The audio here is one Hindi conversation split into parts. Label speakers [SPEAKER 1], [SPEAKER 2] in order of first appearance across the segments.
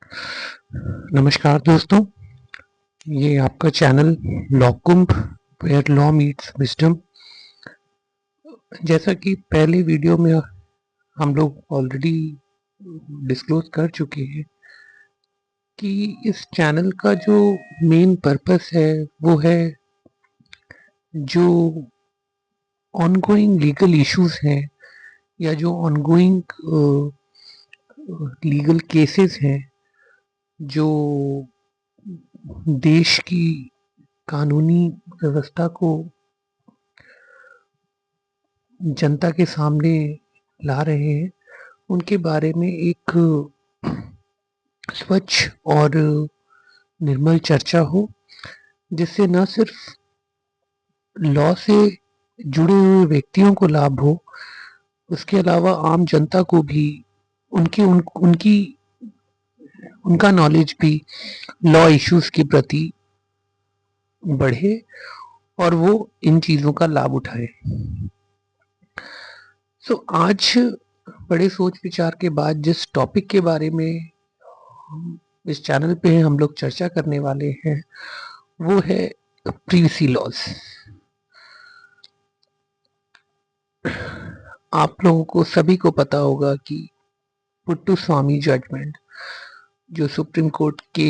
[SPEAKER 1] नमस्कार दोस्तों, ये आपका channel law Kumbh where law meets wisdom. जैसा कि पहले वीडियो में हम लोग ऑलरेडी डिस्क्लोज कर चुके हैं कि इस चैनल का जो मेन पर्पस है वो है जो ऑनगोइंग लीगल इश्यूज हैं या जो ऑनगोइंग लीगल केसेस हैं जो देश की कानूनी व्यवस्था को जनता के सामने ला रहे हैं, उनके बारे में एक स्वच्छ और निर्मल चर्चा हो, जिससे न सिर्फ लॉ से जुड़े हुए व्यक्तियों को लाभ हो, उसके अलावा आम जनता को भी उनका नॉलेज भी लॉ इश्यूज के प्रति बढ़े और वो इन चीज़ों का लाभ उठाए। आज बड़े सोच विचार के बाद जिस टॉपिक के बारे में इस चैनल पे हम लोग चर्चा करने वाले हैं वो है प्रिवेसी लॉज। आप लोगों को सभी को पता होगा कि पुट्टुस्वामी जजमेंट जो सुप्रीम कोर्ट के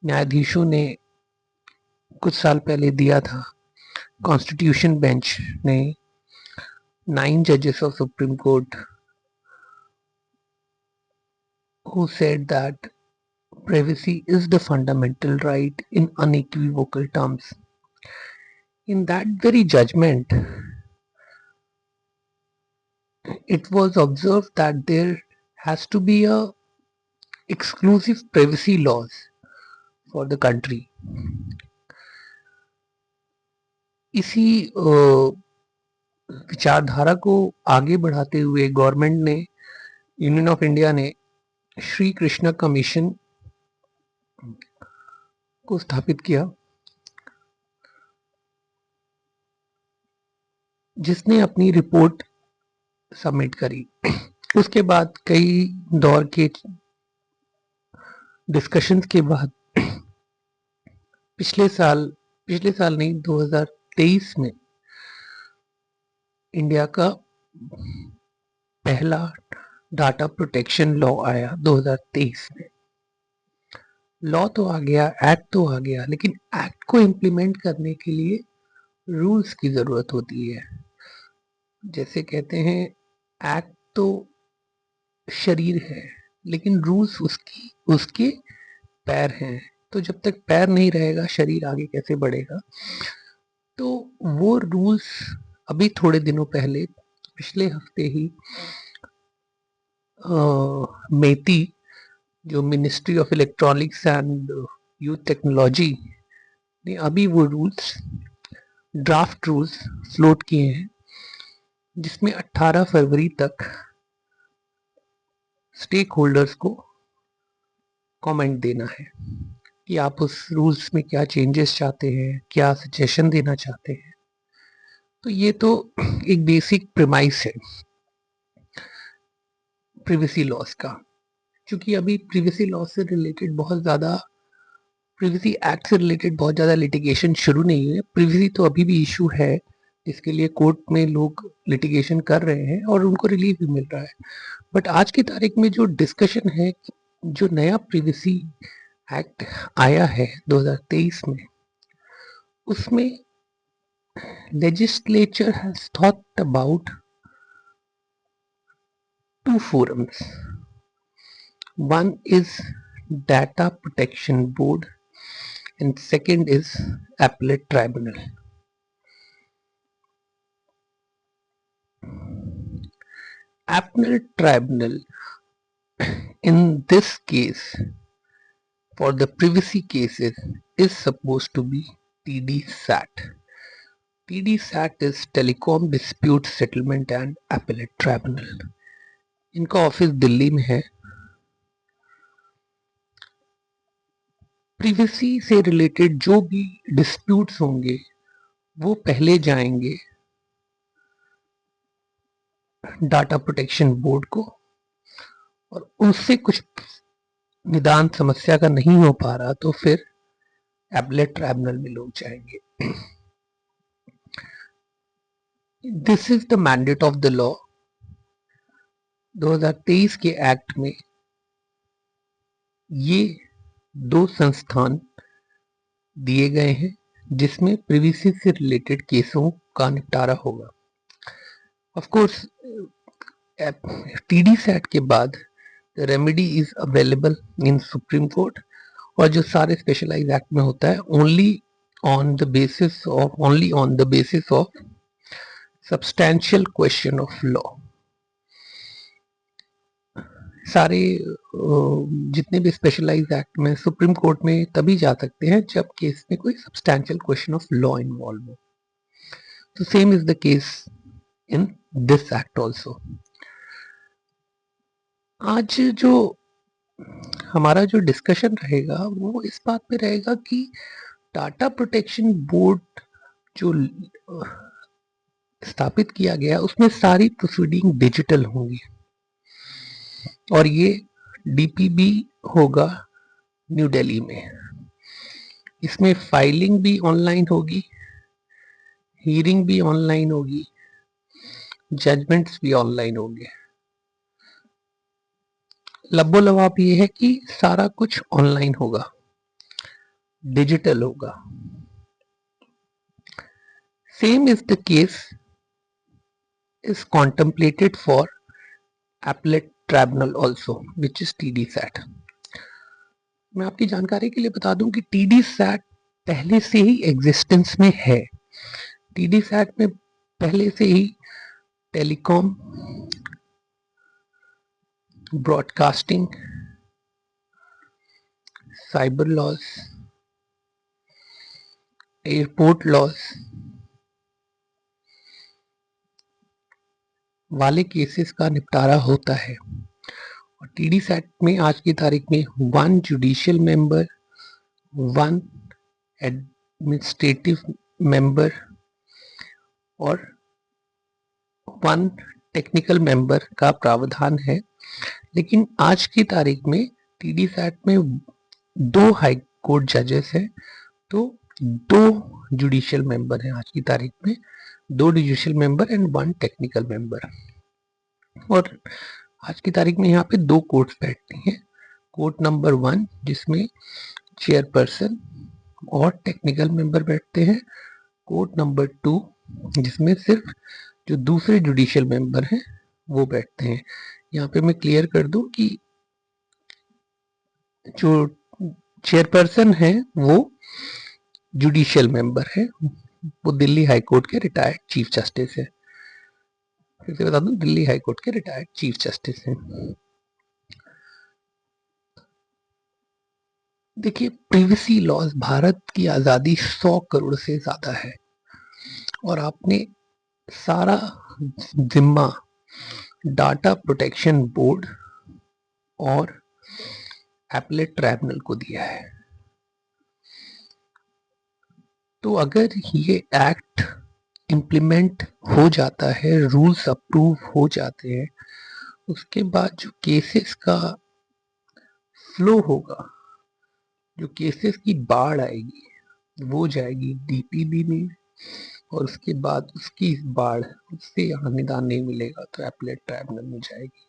[SPEAKER 1] न्यायाधीशों ने कुछ साल पहले दिया था, कॉन्स्टिट्यूशन बेंच ने 9 जजेस of supreme court who said that privacy is the fundamental right in unequivocal terms. In that very judgment, it was observed that there has to be a exclusive privacy laws for the country. इसी विचारधारा को आगे बढ़ाते हुए गवर्नमेंट ने, यूनियन ऑफ इंडिया ने श्री कृष्णा कमीशन को स्थापित किया, जिसने अपनी रिपोर्ट सबमिट करी। उसके बाद कई दौर के डिस्कशंस के बाद पिछले साल नहीं 2023 में इंडिया का पहला डाटा प्रोटेक्शन लॉ आया। 2023 में लॉ तो आ गया, एक्ट तो आ गया, लेकिन एक्ट को इम्प्लीमेंट करने के लिए रूल्स की जरूरत होती है। जैसे कहते हैं, एक्ट तो शरीर है लेकिन रूल्स उसके पैर हैं, तो जब तक पैर नहीं रहेगा शरीर आगे कैसे बढ़ेगा। तो वो रूल्स अभी थोड़े दिनों पहले, पिछले हफ्ते ही मेटी, जो ministry of electronics and youth technology ने अभी वो रूल्स, ड्राफ्ट रूल्स फ्लोट किए हैं, जिसमें 18 फरवरी तक स्टेक होल्डर्स को कमेंट देना है कि आप उस रूल्स में क्या चेंजेस चाहते हैं, क्या सजेशन देना चाहते हैं। तो ये तो एक बेसिक प्रीमाइस है प्रिवेसी लॉस का। क्योंकि अभी प्रिवेसी लॉ से रिलेटेड बहुत ज़्यादा, प्रिवेसी एक्ट से रिलेटेड बहुत ज़्यादा लिटिगेशन शुरू नहीं हुई है। प्रिवेसी तो अभी भी इशू है, जिसके लिए कोर्ट में लोग लिटिगेशन कर रहे हैं और उनको रिलीफ भी मिल रहा है। बट आज की तारीख में जो डिस्कशन है, जो नया प्रिवेसी एक्ट आया है 2023 में, उसमें legislature has thought about 2 forums. One is Data Protection Board and second is Appellate Tribunal. Appellate Tribunal, in this case, for the privacy cases, is supposed to be TDSAT. TDSAT is Telecom Dispute Settlement and Appellate Tribunal. इनका ऑफिस दिल्ली में है। प्रिवेसी से रिलेटेड जो भी डिस्प्यूट्स होंगे वो पहले जाएंगे डाटा प्रोटेक्शन बोर्ड को, और उससे कुछ निदान समस्या का नहीं हो पा रहा तो फिर एपलेट ट्राइब्यूनल में लोग जाएंगे। This is the mandate of the law. 2023 के एक्ट में ये दो संस्थान दिए गए हैं जिसमें प्रिवेसी से रिलेटेड केसों का निपटारा होगा। ऑफ कोर्स टीडी सेट के बाद the remedy is available in supreme court, और जो सारे स्पेशलाइज एक्ट में होता है only on the basis of substantial question of law. सारे जितने भी स्पेशलाइज एक्ट में सुप्रीम कोर्ट में तभी जा सकते हैं जब केस में कोई substantial question of law involve हो। तो same is the case in this act also. आज जो हमारा जो डिस्कशन रहेगा वो इस बात पे रहेगा कि डाटा प्रोटेक्शन बोर्ड जो स्थापित किया गया उसमें सारी प्रोसीडिंग डिजिटल होंगी, और ये डीपीबी होगा न्यू दिल्ली में। इसमें फाइलिंग भी ऑनलाइन होगी, हियरिंग भी ऑनलाइन होगी, जजमेंट्स भी ऑनलाइन होंगे। लबो लवाब ये है कि सारा कुछ ऑनलाइन होगा, डिजिटल होगा। Same is the case is contemplated for appellate tribunal also, which is TD SAT। मैं आपकी जानकारी के लिए बता दूं कि TD SAT पहले से ही एग्जिस्टेंस में है। TD SAT में पहले से ही telecom, broadcasting, cyber laws, airport laws वाले केसेस का निपटारा होता है। और टीडी सेट में आज की तारीख में 1 जुडिशियल मेंबर, 1 एडमिनिस्ट्रेटिव मेंबर और 1 टेक्निकल मेंबर का प्रावधान है। लेकिन आज की तारीख में टीडी सेट में 2 हाई कोर्ट जजेस हैं, तो 2 जुडिशियल मेंबर हैं आज की तारीख में, 2 judicial member and 1 technical member. और आज की तारीख में यहाँ पे 2 कोर्ट्स बैठती हैं। कोर्ट नंबर 1 जिसमें चेयरपर्सन और टेक्निकल मेंबर बैठते हैं, कोर्ट नंबर 2 जिसमें सिर्फ जो दूसरे जुडिशियल मेंबर हैं वो बैठते हैं। यहाँ पे मैं क्लियर कर दूं कि जो चेयरपर्सन है वो जुडिशियल मेंबर है, वो दिल्ली हाई कोर्ट के रिटायर्ड चीफ जस्टिस है। फिर से बता दूं, दिल्ली हाई कोर्ट के रिटायर्ड चीफ जस्टिस हैं। देखिए, प्रिवेसी लॉज, भारत की आजादी 100 करोड़ से ज्यादा है और आपने सारा जिम्मा डाटा प्रोटेक्शन बोर्ड और एपलेट ट्राइब्यूनल को दिया है। तो अगर ये एक्ट इम्प्लीमेंट हो जाता है, रूल्स अप्रूव हो जाते हैं, उसके बाद जो केसेस का फ्लो होगा, जो केसेस की बाढ़ आएगी वो जाएगी डीपीबी में, और उसके बाद उसकी बाढ़, उससे यहाँ निदान नहीं मिलेगा तो एपलेट ट्राइब्यूनल में जाएगी।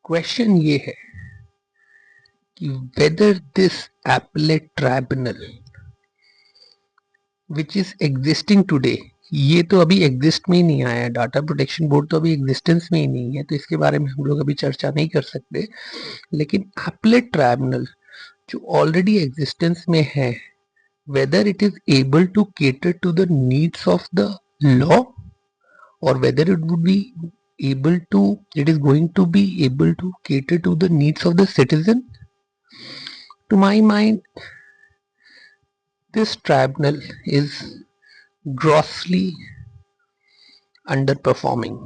[SPEAKER 1] क्वेश्चन ये है कि whether this appellate tribunal which is existing today, ये तो अभी एग्जिस्ट में ही नहीं आया है, डाटा प्रोटेक्शन बोर्ड तो अभी एग्जिस्टेंस में ही नहीं है, तो इसके बारे में हम लोग अभी चर्चा नहीं कर सकते। लेकिन एपलेट ट्राइब्यूनल जो ऑलरेडी एग्जिस्टेंस में है, whether it is able to cater to the needs of the law or whether it is going to be able to cater to the needs of the citizen, to my mind this tribunal is grossly underperforming।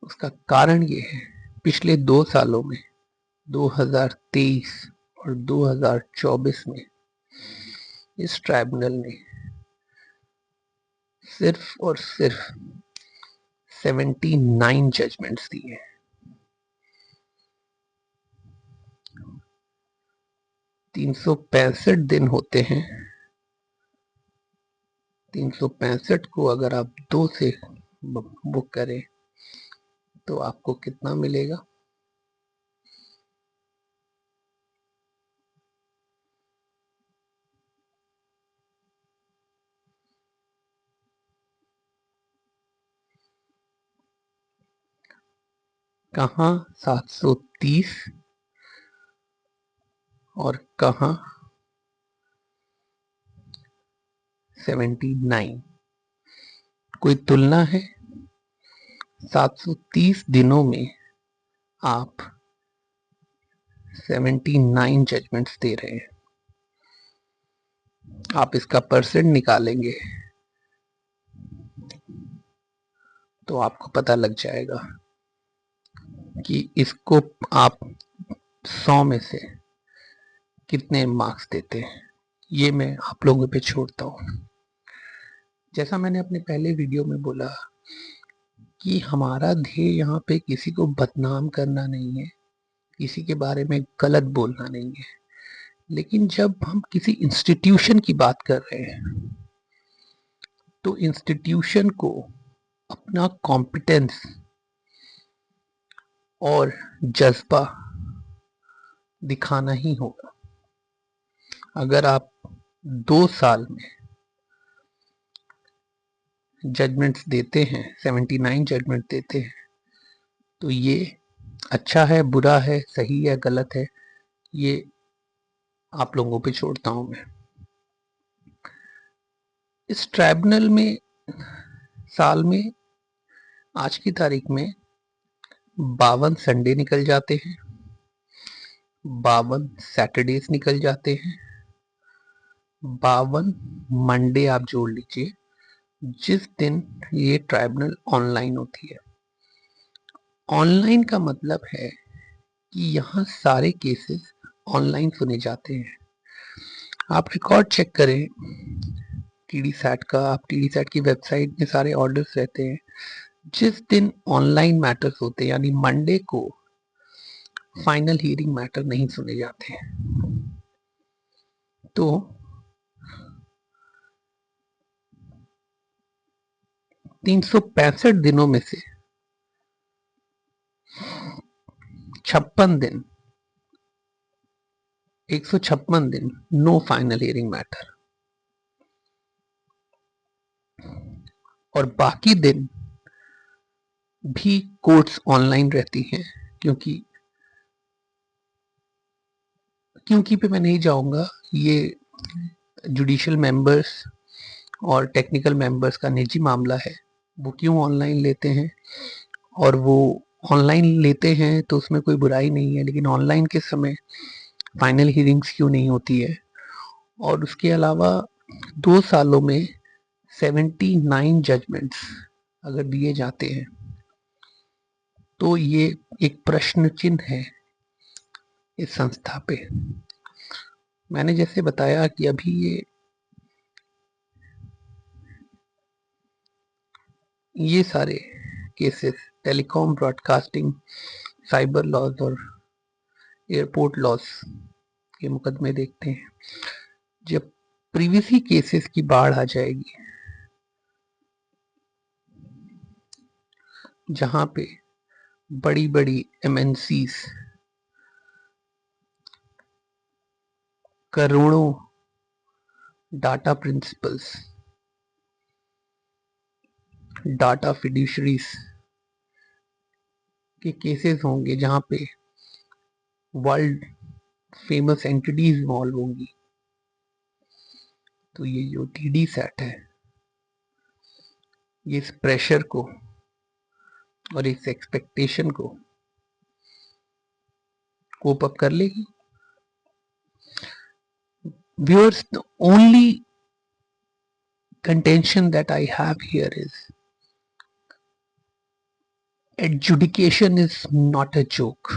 [SPEAKER 1] उसका कारण ये है, पिछले 2 सालों में 2023 और 2024 में इस ट्राइब्यूनल ने सिर्फ और सिर्फ 79 जजमेंट्स दिए। 365 दिन होते हैं। 365 को अगर आप 2 से बुक करें तो आपको कितना मिलेगा? कहाँ 730 और कहाँ 79? कोई तुलना है? 730 दिनों में आप 79 जजमेंट्स दे रहे हैं। आप इसका परसेंट निकालेंगे तो आपको पता लग जाएगा कि इसको आप 100 में से कितने मार्क्स देते हैं। ये मैं आप लोगों पे छोड़ता हूँ। जैसा मैंने अपने पहले वीडियो में बोला कि हमारा ध्येय यहाँ पे किसी को बदनाम करना नहीं है, किसी के बारे में गलत बोलना नहीं है, लेकिन जब हम किसी इंस्टीट्यूशन की बात कर रहे हैं तो इंस्टीट्यूशन को अपना कॉम्पिटेंस और जज्बा दिखाना ही होगा। अगर आप 2 साल में जजमेंट्स देते हैं, 79 जजमेंट देते हैं, तो ये अच्छा है, बुरा है, सही है, गलत है, ये आप लोगों पे छोड़ता हूं मैं। इस ट्राइब्यूनल में साल में आज की तारीख में 52 संडे निकल जाते हैं, 52 सैटरडेज निकल जाते हैं, 52 मंडे आप जोड़ लीजिए जिस दिन ये ट्राइब्यूनल ऑनलाइन होती है। ऑनलाइन का मतलब है कि यहाँ सारे केसेस ऑनलाइन सुने जाते हैं। आप रिकॉर्ड चेक करें टीडी सैट का, आप टीडी सैट की वेबसाइट में सारे ऑर्डर्स रहते हैं। जिस दिन ऑनलाइन मैटर्स होते हैं यानी मंडे को फाइनल हियरिंग मैटर नहीं सुने जाते हैं। तो 365 दिनों में से 56 दिन, 156 दिन नो फाइनल हियरिंग मैटर, और बाकी दिन भी कोर्ट्स ऑनलाइन रहती हैं। क्योंकि पे मैं नहीं जाऊंगा, ये जुडिशियल मेंबर्स और टेक्निकल मेंबर्स का निजी मामला है। वो क्यों ऑनलाइन लेते हैं, और वो ऑनलाइन लेते हैं तो उसमें कोई बुराई नहीं है, लेकिन ऑनलाइन के समय फाइनल हियरिंग्स क्यों नहीं होती है। और उसके अलावा 2 सालों में 79 जजमेंट्स अगर दिए जाते हैं तो ये एक प्रश्न चिन्ह है इस संस्था पे। मैंने जैसे बताया कि अभी ये सारे cases telecom, broadcasting, cyber laws और एयरपोर्ट लॉज के मुकदमे देखते हैं। जब प्रीवियसी केसेस की बाढ़ आ जाएगी जहां पे बड़ी बड़ी एमएनसीज करोड़ों डाटा प्रिंसिपल्स, डाटा फिड्यूशरीज के केसेस होंगे, जहां पे वर्ल्ड फेमस एंटिटीज इन्वॉल्व होंगी, तो ये जो टीडी सैट है ये इस प्रेशर को और इस एक्सपेक्टेशन को कोप अप कर लेगी। Viewers, the only contention that I have here is adjudication is not a joke.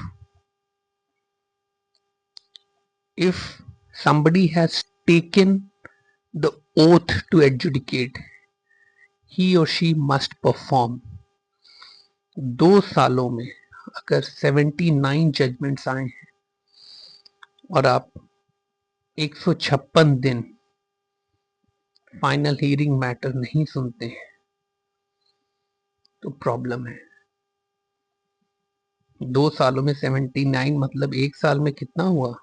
[SPEAKER 1] If somebody has taken the oath to adjudicate, he or she must perform. 2 सालों में अगर 79 जजमेंट्स आए हैं और आप 156 दिन फाइनल हियरिंग मैटर नहीं सुनते हैं तो प्रॉब्लम है। 2 सालों में 79 मतलब 1 साल में कितना हुआ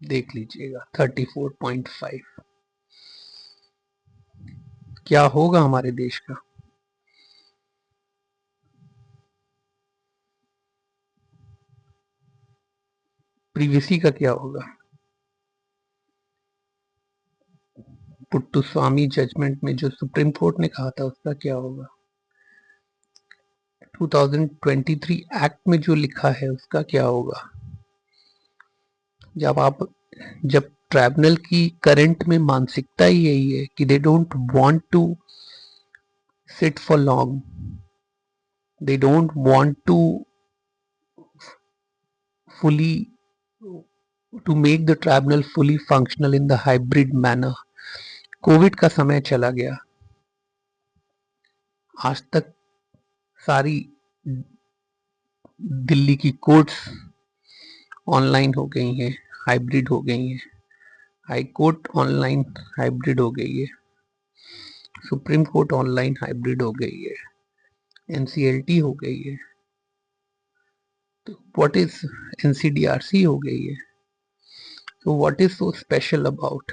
[SPEAKER 1] देख लीजिएगा, 34.5। क्या होगा हमारे देश का? प्रीवीसी का क्या होगा? पुट्टुस्वामी जजमेंट में जो सुप्रीम कोर्ट ने कहा था उसका क्या होगा? 2023 एक्ट में जो लिखा है उसका क्या होगा? जब ट्राइब्यूनल की करंट में मानसिकता ही यही है कि they don't want to sit for long, they don't want to fully to make the tribunal fully functional in the hybrid manner। Covid का समय चला गया, आज तक सारी दिल्ली की कोर्ट्स ऑनलाइन हो गई हैं, हाइब्रिड हो गई हैं, हाई कोर्ट ऑनलाइन हाइब्रिड हो गई है, सुप्रीम कोर्ट ऑनलाइन हाइब्रिड हो गई है, एनसीएलटी हो गई है, तो व्हाट इज एनसीडीआरसी हो गई है। तो what is so special about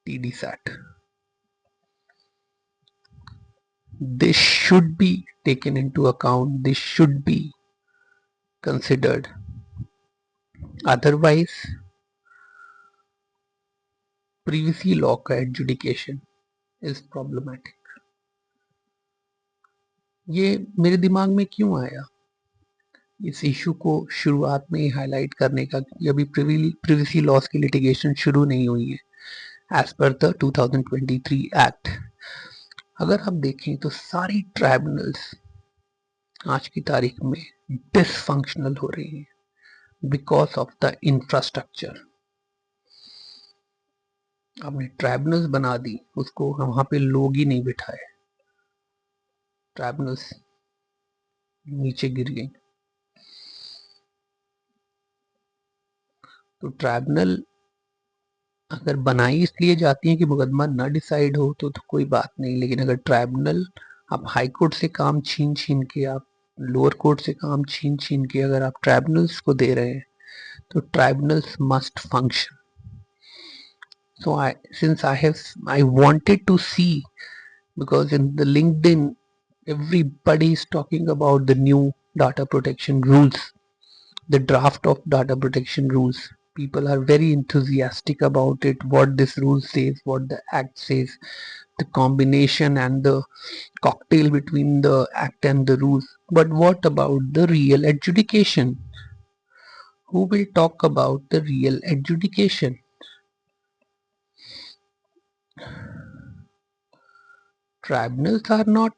[SPEAKER 1] TDSAT? This should be taken into account, this should be considered, otherwise privacy law का adjudication is problematic। ये मेरे दिमाग में क्यों आया? इस इशू को शुरुआत में ही हाईलाइट करने का कि अभी प्रिवेसी लॉस की लिटिगेशन शुरू नहीं हुई है एज पर द 2023 एक्ट। अगर आप देखें तो सारी ट्राइब्यूनल्स आज की तारीख में डिसफंक्शनल हो रही हैं बिकॉज ऑफ द इंफ्रास्ट्रक्चर। आपने ट्राइब्यूनल्स बना दी, उसको वहां पे लोग ही नहीं बिठाए, ट्राइब्यूनल्स नीचे गिर गई। तो ट्राइब्यूनल अगर बनाई इसलिए जाती है कि मुकदमा न डिसाइड हो तो कोई बात नहीं, लेकिन अगर ट्राइब्यूनल आप हाई कोर्ट से काम छीन छीन के, आप लोअर कोर्ट से काम छीन छीन के अगर आप ट्राइब्यूनल्स को दे रहे हैं तो tribunals must function. So I wanted to see, because in the LinkedIn everybody is talking about the new data protection rules, the draft of data protection rules. People are very enthusiastic about it, what this rule says, what the act says, the combination and the cocktail between the act and the rules. But what about the real adjudication? Who will talk about the real adjudication? Tribunals are not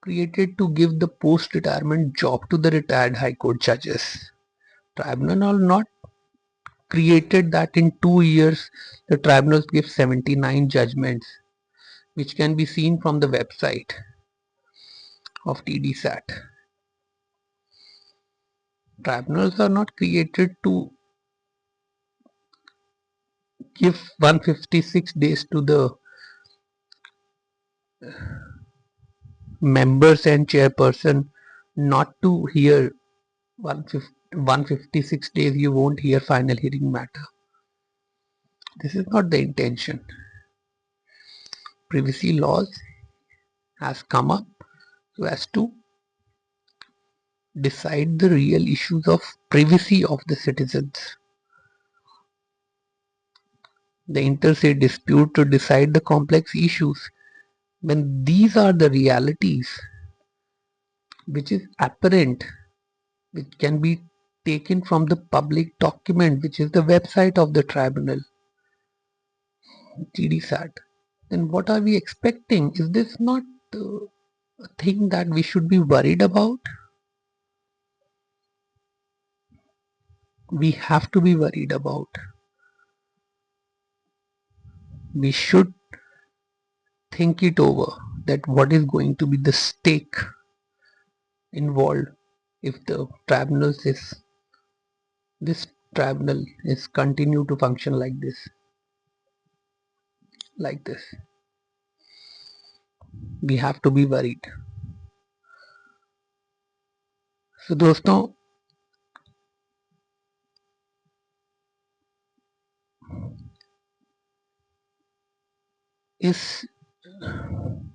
[SPEAKER 1] created to give the post-retirement job to the retired High Court judges. Tribunal are not created that in 2 years the tribunals give 79 judgments, which can be seen from the website of TDSAT. Tribunals are not created to give 156 days to the members and chairperson not to hear 156 days you won't hear final hearing matter. This is not the intention. Privacy laws has come up so as to decide the real issues of privacy of the citizens. The inter-se dispute to decide the complex issues. When these are the realities which is apparent, which can be taken from the public document, which is the website of the tribunal, TDSAT, then what are we expecting? Is this not a thing that we should be worried about? We have to be worried about. we should think it over that what is going to be the stake involved if the tribunals is this tribunal is continue to function like this. We have to be worried. So दोस्तों, इस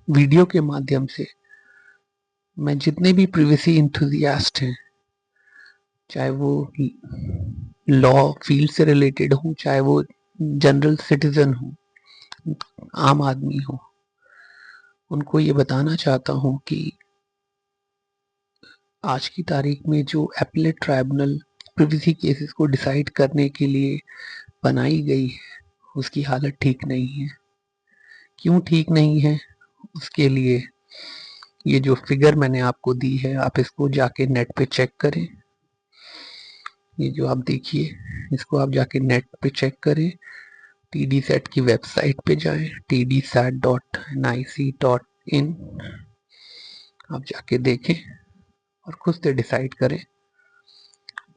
[SPEAKER 1] वीडियो के माध्यम से मैं जितने भी प्रिवेसी इंथुजियास्ट हैं, चाहे वो लॉ फील्ड से रिलेटेड हो, चाहे वो जनरल सिटीजन हो, आम आदमी हो, उनको ये बताना चाहता हूं कि आज की तारीख में जो एपेलेट ट्राइब्यूनल प्रिवेसी केसेस को डिसाइड करने के लिए बनाई गई है, उसकी हालत ठीक नहीं है। क्यों ठीक नहीं है? उसके लिए ये जो फिगर मैंने आपको दी है, आप इसको जाके नेट पे चेक करें। ये जो आप देखिए, इसको आप जाके नेट पे चेक करें। TDSAT की वेबसाइट पे जाएं, tdsat.nic.in। आप जाके देखें और खुद से डिसाइड करें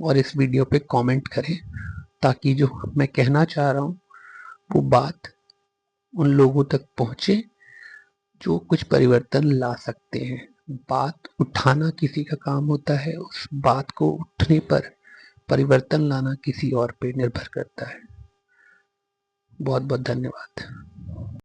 [SPEAKER 1] और इस वीडियो पे कमेंट करें, ताकि जो मैं कहना चाह रहा हूँ वो बात उन लोगों तक पहुंचे जो कुछ परिवर्तन ला सकते हैं। बात उठाना किसी का काम होता है, उस बात को उठने पर परिवर्तन लाना किसी और पे निर्भर करता है। बहुत बहुत धन्यवाद।